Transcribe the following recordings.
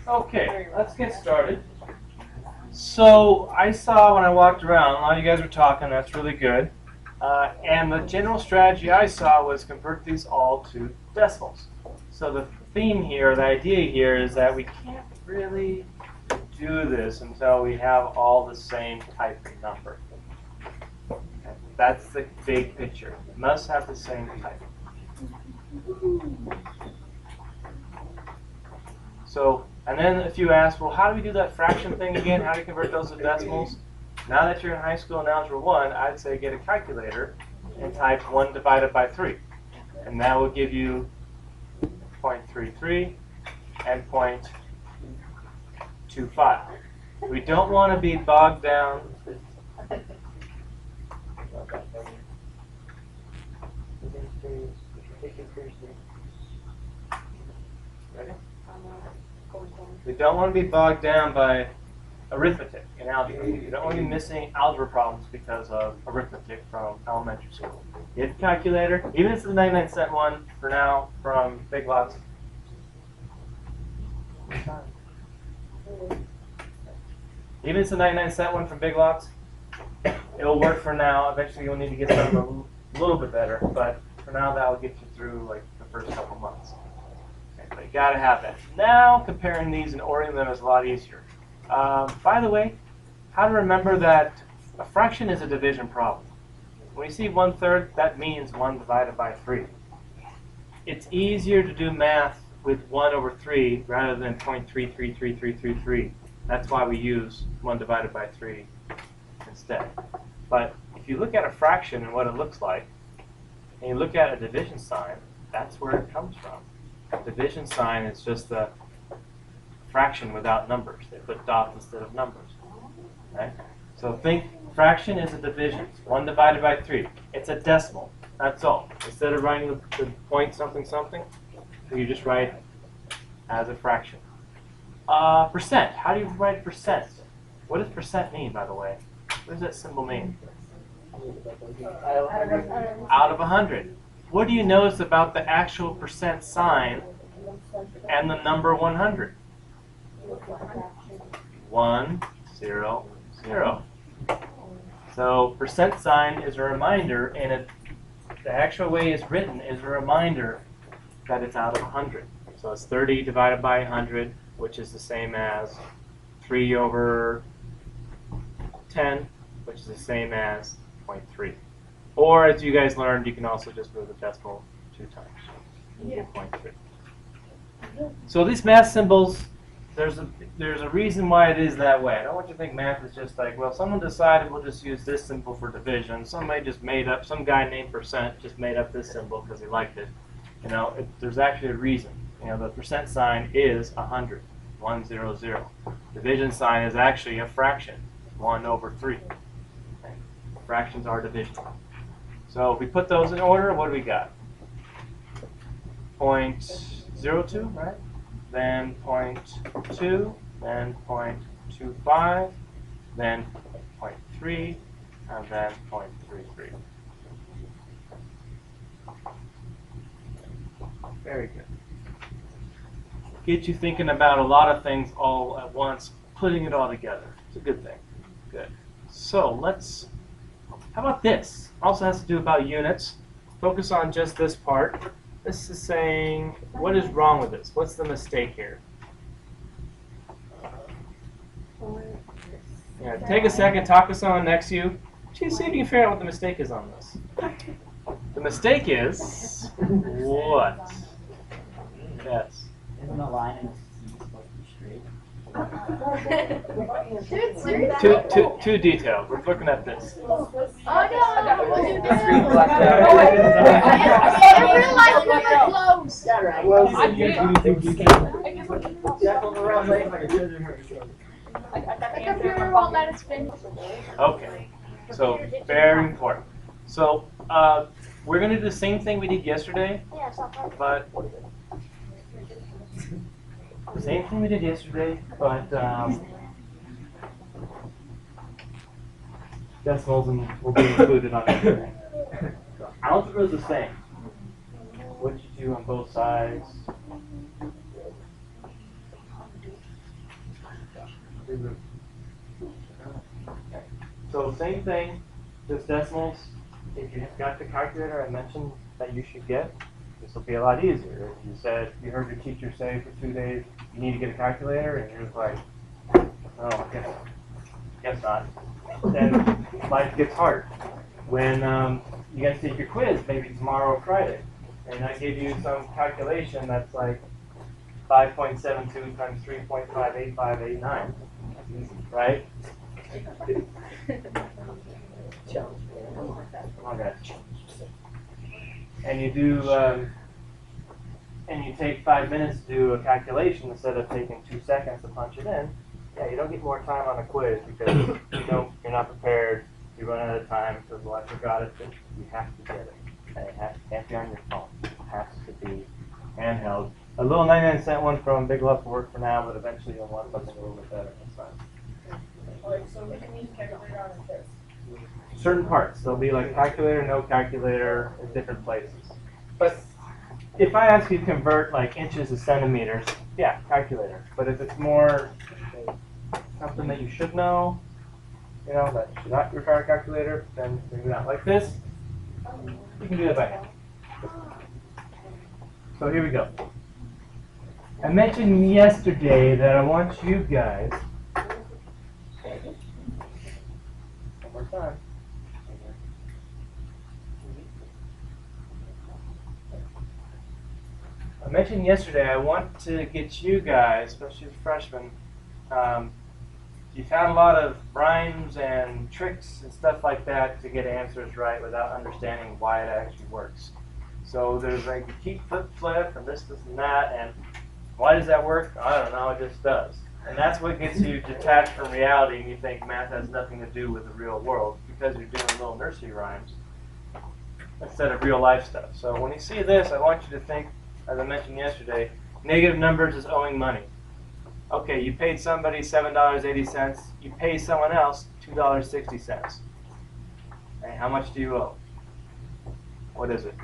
Okay, let's get started. So I saw when I walked around, a lot of you guys were talking, that's really good. And the general strategy I saw was convert these all to decimals. So the theme here, the idea here is that we can't really do this until we have all the same type of number. That's the big picture. It must have the same type. So, and then if you ask, well, how do we do that fraction thing again? How do you convert those to decimals? Now that you're in high school in Algebra 1, I'd say get a calculator and type 1 divided by 3. And that will give you 0.33 and 0.25. We don't want to be bogged down. Ready? We don't want to be bogged down by arithmetic in algebra. You don't want to be missing algebra problems because of arithmetic from elementary school. Get a calculator, even if it's the 99-cent one for now from Big Lots. Even if it's the 99-cent one from Big Lots, it'll work for now. Eventually you'll need to get something a little bit better, but for now that will get you through like the first couple months. But you got to have that. Now comparing these and ordering them is a lot easier. By the way, how to remember that a fraction is a division problem. When you see 1/3, that means 1 divided by 3. It's easier to do math with 1 over 3 rather than 0.333333. That's why we use 1 divided by 3 instead. But if you look at a fraction and what it looks like, and you look at a division sign, that's where it comes from. Division sign is just a fraction without numbers. They put dots instead of numbers. Right? So think fraction is a division. 1 divided by 3. It's a decimal. That's all. Instead of writing the point something something, you just write as a fraction. Percent. How do you write percent? What does percent mean, by the way? What does that symbol mean? Out of 100. What do you notice about the actual percent sign and the number 100? 1, 0, 0. So percent sign is a reminder, and the actual way it's written is a reminder that it's out of 100. So it's 30 divided by 100, which is the same as 3 over 10, which is the same as 0.3. Or, as you guys learned, you can also just move the decimal 2 times. You get 0.3. So these math symbols, there's a reason why it is that way. I don't want you to think math is just like, well, someone decided we'll just use this symbol for division. Somebody just made up, some guy named percent just made up this symbol because he liked it. You know, there's actually a reason. You know, the percent sign is 100, 1, 0, 0. Division sign is actually a fraction, 1 over 3. Okay. Fractions are divisible. So if we put those in order, what do we got? 0.02, right? Then 0.2, then 0.25, then 0.3, and then 0.33. Very good. Get you thinking about a lot of things all at once, putting it all together. It's a good thing. Good. So how about this? Also has to do about units. Focus on just this part. This is saying, what is wrong with this? What's the mistake here? Yeah, take a second, talk to someone next to you. See if you can figure out what the mistake is on this. The mistake is what? Yes. Isn't the line in C supposed to be straight? Too detailed. We're looking at this. Oh no! I realized we were close. Yeah, right. The computer won't let us finish. Okay. So very important. So we're going to do the same thing we did yesterday, but decimals will be included on everything. Algebra is the same. What you do on both sides. So same thing, just decimals. If you got the calculator I mentioned that you should get, this will be a lot easier. If you said, you heard your teacher say for 2 days, you need to get a calculator, and you're just like, oh, guess not. Then life gets hard. When you guys take your quiz, maybe tomorrow or Friday, and I give you some calculation that's like 5.72 times 3.58589, right? Okay. And you do, and you take 5 minutes to do a calculation instead of taking 2 seconds to punch it in. Yeah, you don't get more time on a quiz because you're not prepared. You run out of time because, well, I forgot it. You have to get it. And it can't be on your phone. It has to be handheld. A little 99-cent one from Big Love will work for now, but eventually you'll want something a little bit better. That's fine. Like, so we can use calculator on a test. Certain parts. There'll be like calculator, no calculator in different places. But if I ask you to convert like inches to centimeters, yeah, calculator. But if it's more something that you should know, you know, that should not require a calculator, then maybe not. Like this, you can do that by hand. So here we go. I mentioned yesterday that I want you guys, one more time. I mentioned yesterday I want to get you guys, especially the freshmen, you've had a lot of rhymes and tricks and stuff like that to get answers right without understanding why it actually works. So there's like you keep flip, and this, and that, and why does that work? I don't know, it just does. And that's what gets you detached from reality and you think math has nothing to do with the real world because you're doing little nursery rhymes instead of real life stuff. So when you see this, I want you to think, as I mentioned yesterday, negative numbers is owing money. Okay, you paid somebody $7.80. You pay someone else $2.60. And how much do you owe? What is it?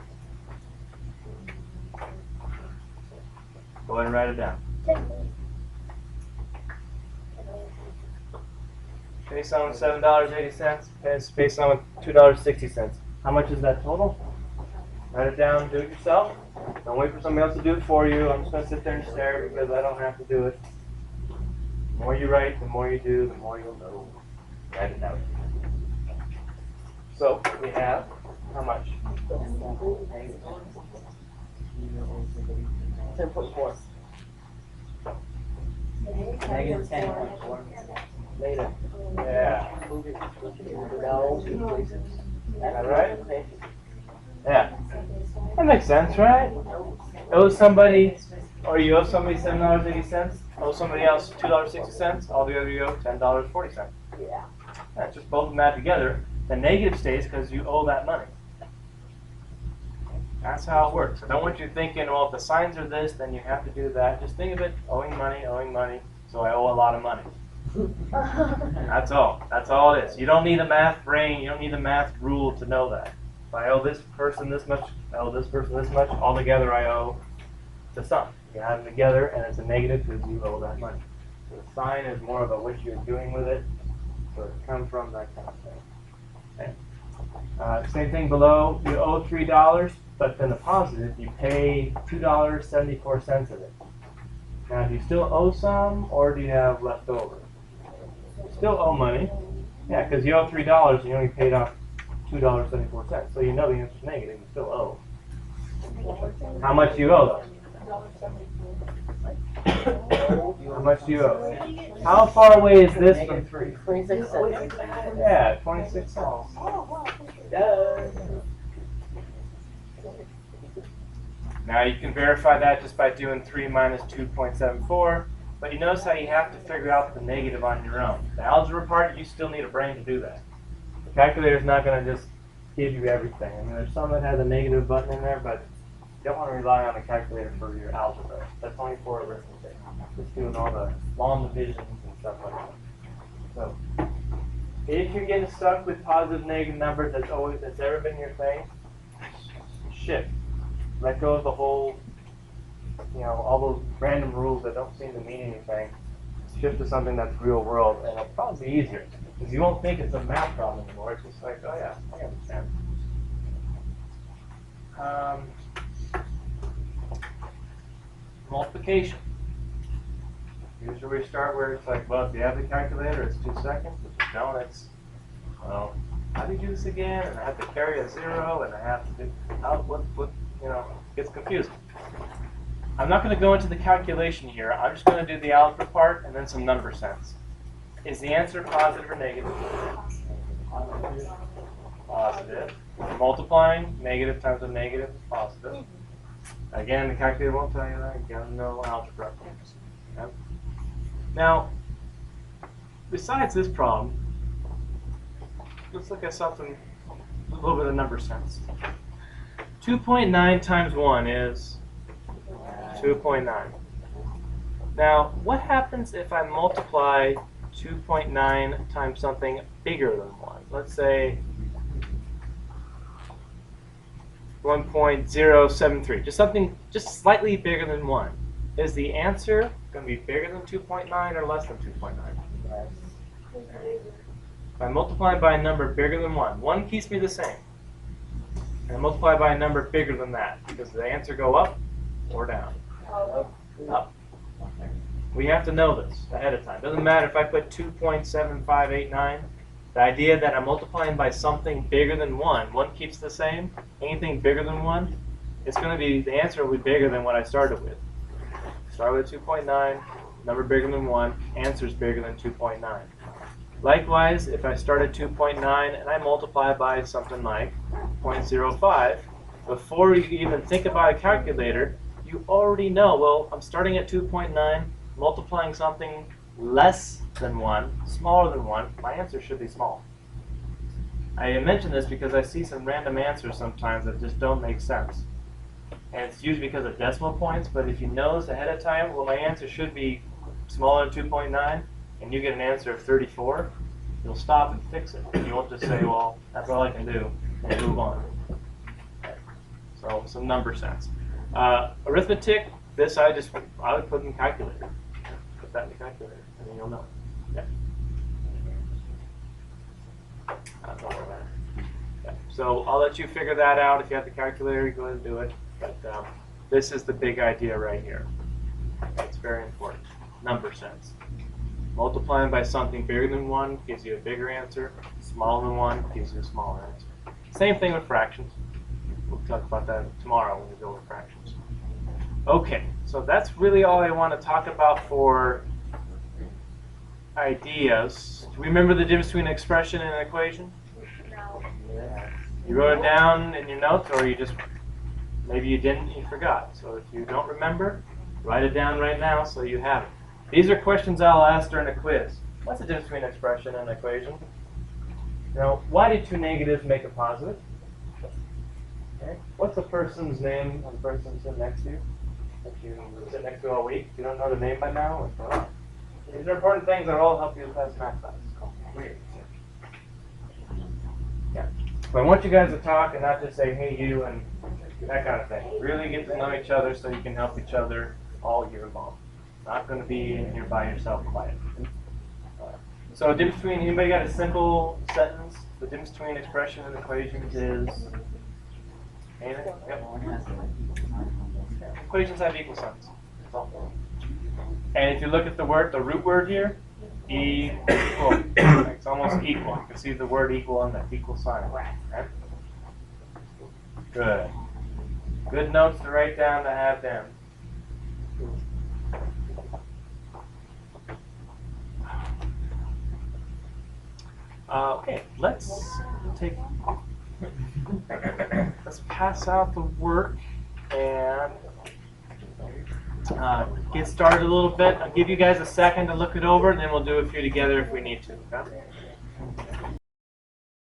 Go ahead and write it down. Pay someone $7.80. Pay someone $2.60. How much is that total? Write it down. Do it yourself. Don't wait for somebody else to do it for you. I'm just going to sit there and stare because I don't have to do it. The more you write, the more you do, the more you'll know. Write it out. So we have how much? 10.4. Negative 10.4. Later. Yeah. No. Is that right? Yeah. That makes sense, right? Owe somebody, or you owe somebody $7.80. Owe somebody else $2.60. Altogether you owe $10.40. Yeah. That's just both of them add together. The negative stays because you owe that money. That's how it works. I don't want you thinking, well, if the signs are this, then you have to do that. Just think of it, owing money, so I owe a lot of money. That's all. That's all it is. You don't need a math brain. You don't need a math rule to know that. If I owe this person this much, I owe this person this much, altogether I owe the sum. You add them together, and it's a negative because you owe that money. So the sign is more of a what you're doing with it, where it comes from, that kind of thing. Okay. Same thing below. You owe $3, but then the positive, you pay $2.74 of it. Now, do you still owe some, or do you have left over? You still owe money. Yeah, because you owe $3 and you only paid off $2.74. So you know the answer is negative. You still owe. How much do you owe, though? How much do you owe? How far away is this from 3? 26 cents. Yeah, 26 cents. Now you can verify that just by doing 3 minus 2.74, but you notice how you have to figure out the negative on your own. The algebra part, you still need a brain to do that. The calculator's not going to just give you everything. I mean, there's some that has a negative button in there, but you don't want to rely on the calculator for your algebra. That's only for arithmetic. Just doing all the long divisions and stuff like that. So, if you're getting stuck with positive, negative numbers, that's ever been your thing, shift. Let go of the whole, all those random rules that don't seem to mean anything. shift to something that's real world, and it'll probably be easier. Because you won't think it's a math problem anymore. It's just like, oh yeah, I understand. Multiplication. Usually we start where it's like, well, if you have the calculator, it's 2 seconds. If you don't, it's, well, how do you do this again? And I have to carry a 0, and I have to do, what, you know, it gets confusing. I'm not going to go into the calculation here. I'm just going to do the algebra part and then some number sense. Is the answer positive or negative? Positive. Multiplying negative times a negative is positive. Again, the calculator won't tell you that. You got to know algebra. Okay? Now, besides this problem, let's look at something, a little bit of number sense. 2.9 times 1 is 2.9. Now, what happens if I multiply 2.9 times something bigger than 1? Let's say 1.073, just something just slightly bigger than 1. Is the answer going to be bigger than 2.9 or less than 2.9? If I multiply by a number bigger than 1 keeps me the same. And I multiply by a number bigger than that. Does the answer go up or down? Up. We have to know this ahead of time. Doesn't matter if I put 2.7589. The idea that I'm multiplying by something bigger than 1 keeps the same. Anything bigger than 1, it's going to be, the answer will be bigger than what I started with. Start with 2.9, number bigger than 1, answer's bigger than 2.9. Likewise, if I start at 2.9 and I multiply by something like 0.05, before you even think about a calculator, you already know, well, I'm starting at 2.9, multiplying something less than 1, smaller than 1, my answer should be small. I mention this because I see some random answers sometimes that just don't make sense. And it's usually because of decimal points, but if you know this ahead of time, well, my answer should be smaller than 2.9, and you get an answer of 34, you'll stop and fix it. You won't just say, well, that's all I can do, and move on. Okay. So, some number sense. Arithmetic, this I would put in the calculator. Put that in the calculator, and then you'll know. Yeah. Don't worry about it. Okay. So I'll let you figure that out. If you have the calculator, go ahead and do it. But this is the big idea right here. It's very important. Number sense. Multiplying by something bigger than 1 gives you a bigger answer. Smaller than 1 gives you a smaller answer. Same thing with fractions. We'll talk about that tomorrow when we go over fractions. Okay, so that's really all I want to talk about for ideas. Do you remember the difference between an expression and an equation? No. Yeah. You wrote it down in your notes, or you just, maybe you didn't, you forgot. So if you don't remember, write it down right now so you have it. These are questions I'll ask during a quiz. What's the difference between an expression and an equation? Now, why did 2 negatives make a positive? Okay. What's the person's name of the person sitting next to you? If you sit next to all week, you don't know the name by now? These are important things that will all help you pass math class. Yeah. So I want you guys to talk and not just say, hey, you, and that kind of thing. Really get to know each other so you can help each other all year long. Not going to be in here by yourself quiet. So the difference between, anybody got a simple sentence? The difference between expression and equations is? Anything? Yep. Equations have equal signs. That's all. And if you look at the root word here, equal. It's almost equal. You can see the word equal on that equal sign. Right? Good. Good notes to write down to have them. Okay, let's pass out the work and get started a little bit. I'll give you guys a second to look it over, and then we'll do a few together if we need to. Okay?